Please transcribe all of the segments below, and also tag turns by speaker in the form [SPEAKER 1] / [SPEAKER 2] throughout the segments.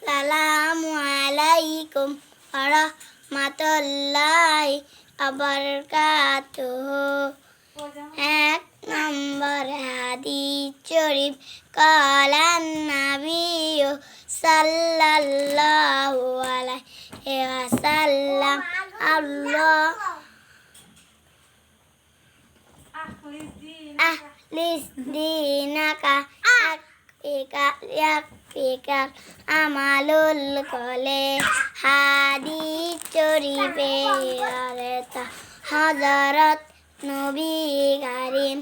[SPEAKER 1] সালামু আলাইকুম ওয়া রাহমাতুল্লাহি ওয়া বারাকাতুহু। 1 নম্বর হাদিস শরীফ কালান নাবিয়্যু সাল্লাল্লাহু আলাইহি ওয়াসাল্লাম আল্লাহ আখলিস দীনাকা ইয়াকফিকা আমালুল কলে। হাদিস শরীফে হযরত নবী কারীম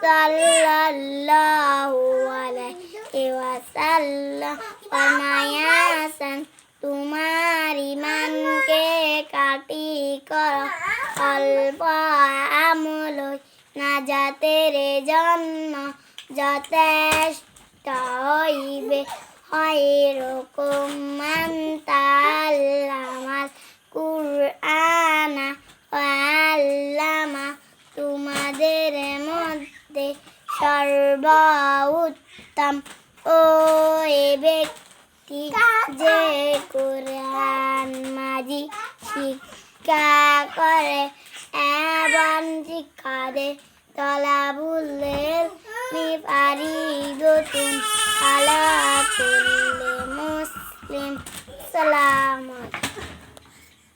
[SPEAKER 1] সাল্লাল্লাহু আলাইহি ওয়াসাল্লাম ফরমায়াছেন, তোমার ঈমানকে কাটি করো, অল্প আমল নাজাতের জন্য যথেষ্ট হইবে। খায়রুকুম মান তাআল্লামাল কুরআনা ওয়া আল্লামা, তোমাদের মধ্যে সর্বোত্তম ওই ব্যক্তি যে কুরআন মাজিদ শিক্ষা করে এবং শিক্ষা দেয়। তলাবুল ইলমি ফারিদাতুন আলা কুল্লি মুসলিম।